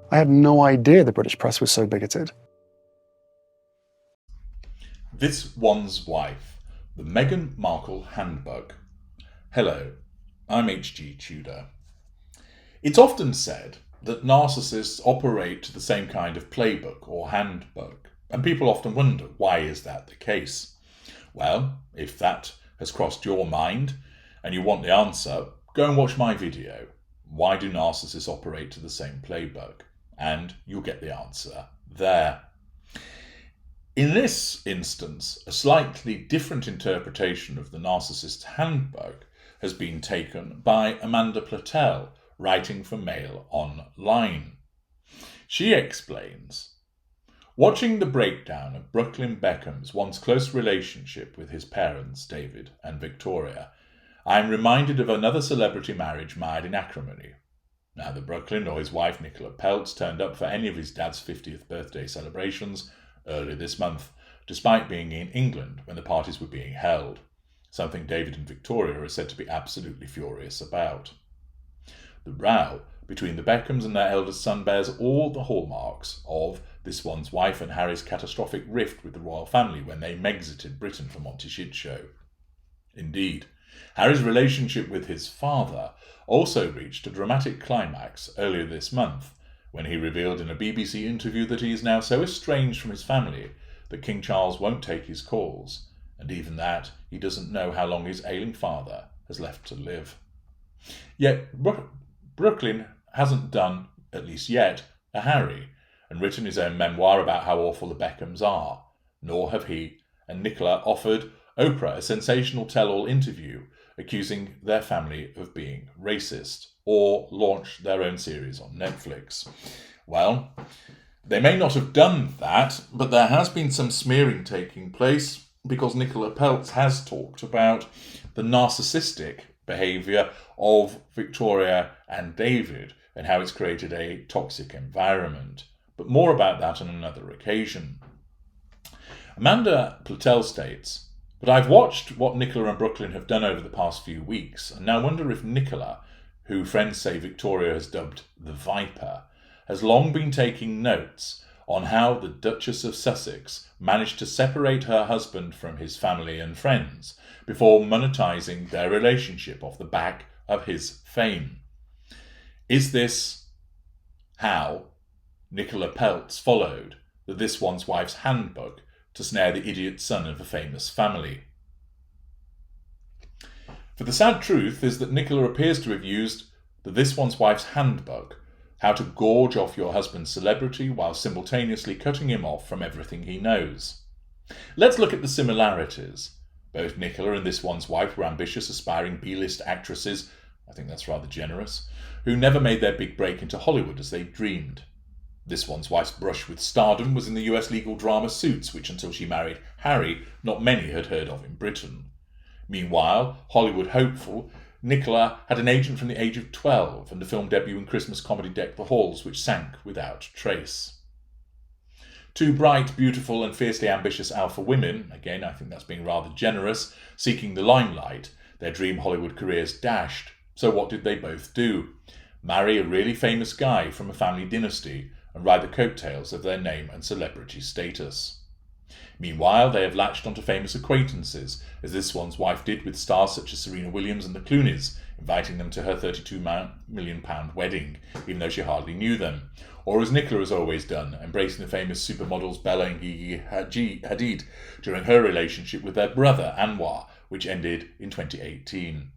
I had no idea the British press was so bigoted. This One's Wife, the Meghan Markle Handbook. Hello, I'm H.G. Tudor. It's often said that narcissists operate to the same kind of playbook or handbook, and people often wonder, why is that the case? Well, if that has crossed your mind and you want the answer, go and watch my video, Why Do Narcissists Operate to the Same Playbook? And you'll get the answer there. In this instance, a slightly different interpretation of the Narcissist's Handbook has been taken by Amanda Platell, writing for Mail Online. She explains, watching the breakdown of Brooklyn Beckham's once close relationship with his parents, David and Victoria, I am reminded of another celebrity marriage marred in acrimony. Neither Brooklyn nor his wife Nicola Peltz turned up for any of his dad's 50th birthday celebrations earlier this month, despite being in England when the parties were being held, something David and Victoria are said to be absolutely furious about. The row between the Beckhams and their eldest son bears all the hallmarks of This One's Wife and Harry's catastrophic rift with the royal family when they Mexited Britain for Monty Shit Show. Indeed, Harry's relationship with his father also reached a dramatic climax earlier this month, when he revealed in a BBC interview that he is now so estranged from his family that King Charles won't take his calls, and even that he doesn't know how long his ailing father has left to live. Yet Brooklyn hasn't done, at least yet, a Harry, and written his own memoir about how awful the Beckhams are, nor have he and Nicola offered Oprah a sensational tell-all interview accusing their family of being racist, or launched their own series on Netflix. Well, they may not have done that, but there has been some smearing taking place because Nicola Peltz has talked about the narcissistic behaviour of Victoria and David and how it's created a toxic environment. But more about that on another occasion. Amanda Platell states, but I've watched what Nicola and Brooklyn have done over the past few weeks, and now wonder if Nicola, who friends say Victoria has dubbed the Viper, has long been taking notes on how the Duchess of Sussex managed to separate her husband from his family and friends before monetising their relationship off the back of his fame. Is this how Nicola Peltz followed the This One's Wife's Handbook to snare the idiot son of a famous family? For the sad truth is that Nicola appears to have used the This One's Wife's Handbook, how to gorge off your husband's celebrity while simultaneously cutting him off from everything he knows. Let's look at the similarities. Both Nicola and This One's Wife were ambitious, aspiring B-list actresses, I think that's rather generous, who never made their big break into Hollywood as they dreamed. This One's Wife's brush with stardom was in the US legal drama Suits, which until she married Harry, not many had heard of in Britain. Meanwhile, Hollywood hopeful, Nicola had an agent from the age of 12 and a film debut in Christmas comedy Deck the Halls, which sank without trace. Two bright, beautiful and fiercely ambitious alpha women, again I think that's being rather generous, seeking the limelight, their dream Hollywood careers dashed. So what did they both do? Marry a really famous guy from a family dynasty and ride the coattails of their name and celebrity status. Meanwhile, they have latched onto famous acquaintances, as This One's Wife did with stars such as Serena Williams and the Clooneys, inviting them to her £32 million wedding, even though she hardly knew them. Or as Nicola has always done, embracing the famous supermodels Bella and Gigi Hadid during her relationship with their brother Anwar, which ended in 2018.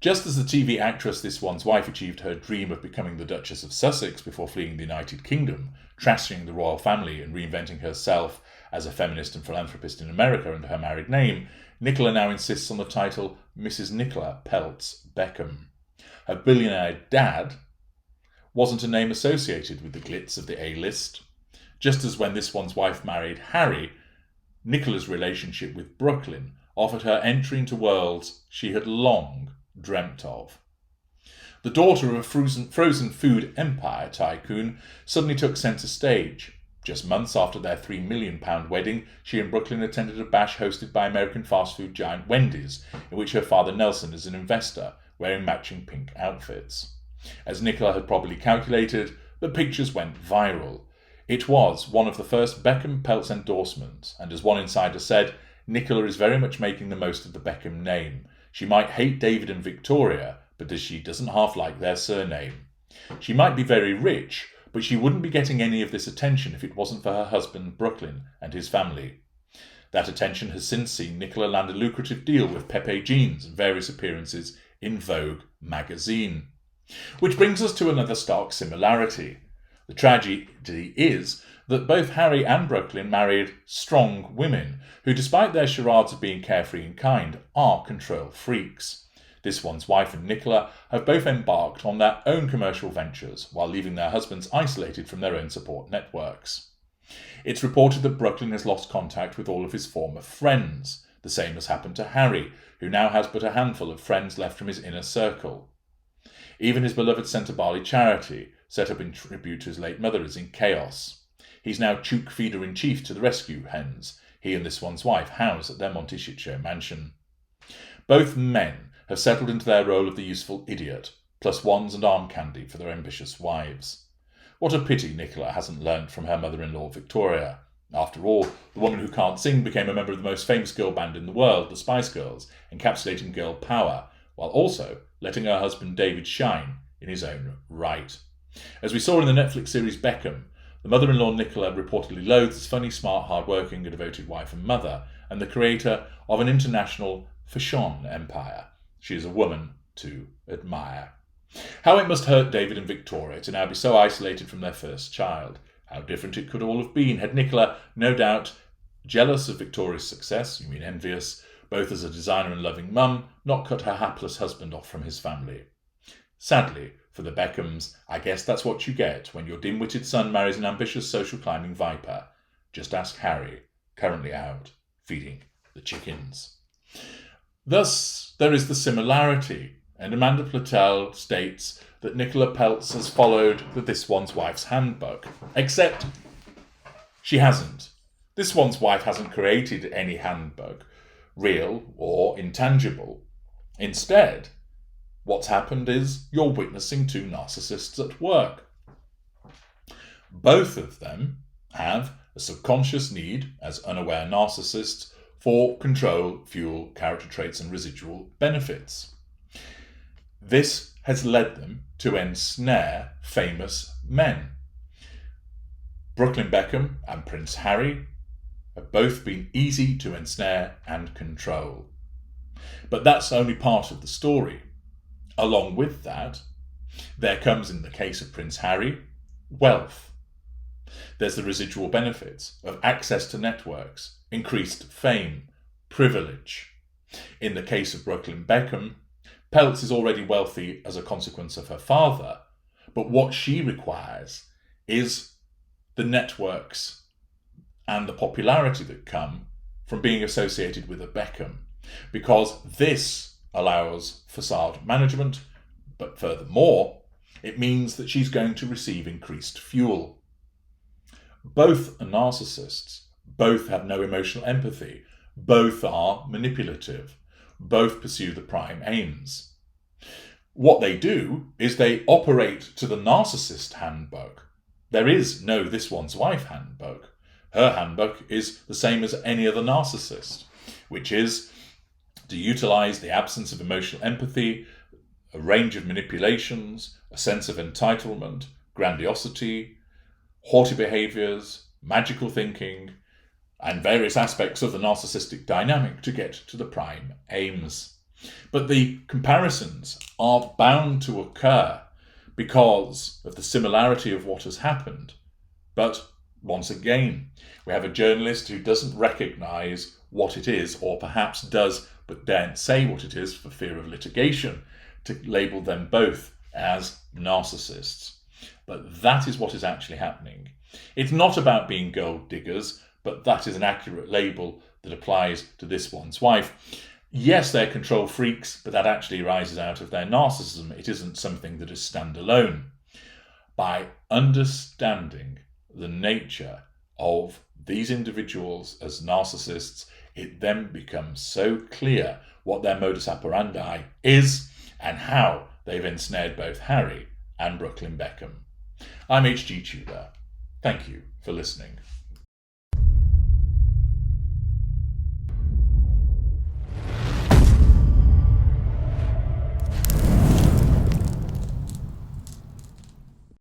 Just as the TV actress This One's Wife achieved her dream of becoming the Duchess of Sussex before fleeing the United Kingdom, trashing the royal family and reinventing herself as a feminist and philanthropist in America under her married name, Nicola now insists on the title Mrs. Nicola Peltz Beckham. Her billionaire dad wasn't a name associated with the glitz of the A-list. Just as when This One's Wife married Harry, Nicola's relationship with Brooklyn offered her entry into worlds she had long dreamt of. The daughter of a frozen food empire tycoon suddenly took centre stage. Just months after their £3 million wedding, she and Brooklyn attended a bash hosted by American fast food giant Wendy's, in which her father Nelson is an investor, wearing matching pink outfits. As Nicola had probably calculated, the pictures went viral. It was one of the first Beckham Peltz endorsements, and as one insider said, Nicola is very much making the most of the Beckham name. She might hate David and Victoria, but she doesn't half like their surname. She might be very rich, but she wouldn't be getting any of this attention if it wasn't for her husband Brooklyn and his family. That attention has since seen Nicola land a lucrative deal with Pepe Jeans and various appearances in Vogue magazine. Which brings us to another stark similarity. The tragedy is that both Harry and Brooklyn married strong women who, despite their charades of being carefree and kind, are control freaks. This one's wife and Nicola have both embarked on their own commercial ventures while leaving their husbands isolated from their own support networks. It's reported that Brooklyn has lost contact with all of his former friends. The same has happened to Harry, who now has but a handful of friends left from his inner circle. Even his beloved Centre Barley charity, set up in tribute to his late mother, is in chaos. He's now chook feeder-in-chief to the rescue hens he and this one's wife house at their Monteshire mansion. Both men have settled into their role of the useful idiot, plus wands and arm candy for their ambitious wives. What a pity Nicola hasn't learnt from her mother-in-law Victoria. After all, the woman who can't sing became a member of the most famous girl band in the world, the Spice Girls, encapsulating girl power, while also letting her husband David shine in his own right. As we saw in the Netflix series Beckham, the mother-in-law Nicola reportedly loathes his funny, smart, hard-working and devoted wife and mother, and the creator of an international fashion empire. She is a woman to admire. How it must hurt David and Victoria to now be so isolated from their first child. How different it could all have been had Nicola, no doubt jealous of Victoria's success, you mean envious, both as a designer and loving mum, not cut her hapless husband off from his family. Sadly, for the Beckhams, I guess that's what you get when your dim-witted son marries an ambitious social climbing viper. Just ask Harry, currently out feeding the chickens. Thus, there is the similarity, and Amanda Platel states that Nicola Peltz has followed the This One's Wife's handbook, except she hasn't. This One's Wife hasn't created any handbook, real or intangible. Instead, what's happened is you're witnessing two narcissists at work. Both of them have a subconscious need, as unaware narcissists, for control, fuel, character traits, and residual benefits. This has led them to ensnare famous men. Brooklyn Beckham and Prince Harry have both been easy to ensnare and control. But that's only part of the story. Along with that, there comes, in the case of Prince Harry, wealth. There's the residual benefits of access to networks, increased fame, privilege. In the case of Brooklyn Beckham, Peltz is already wealthy as a consequence of her father, but what she requires is the networks and the popularity that come from being associated with a Beckham, because this allows facade management, but furthermore, it means that she's going to receive increased fuel. Both are narcissists, both have no emotional empathy, both are manipulative, both pursue the prime aims. What they do is they operate to the narcissist handbook. There is no This One's Wife handbook. Her handbook is the same as any other narcissist, which is to utilize the absence of emotional empathy, a range of manipulations, a sense of entitlement, grandiosity, haughty behaviors, magical thinking, and various aspects of the narcissistic dynamic to get to the prime aims. But the comparisons are bound to occur because of the similarity of what has happened. But once again, we have a journalist who doesn't recognise what it is, or perhaps does but daren't say what it is for fear of litigation, to label them both as narcissists. But that is what is actually happening. It's not about being gold diggers, but that is an accurate label that applies to This One's Wife. Yes, they're control freaks, but that actually arises out of their narcissism. It isn't something that is standalone. By understanding the nature of these individuals as narcissists, it then becomes so clear what their modus operandi is and how they've ensnared both Harry and Brooklyn Beckham. I'm HG Tudor. Thank you for listening.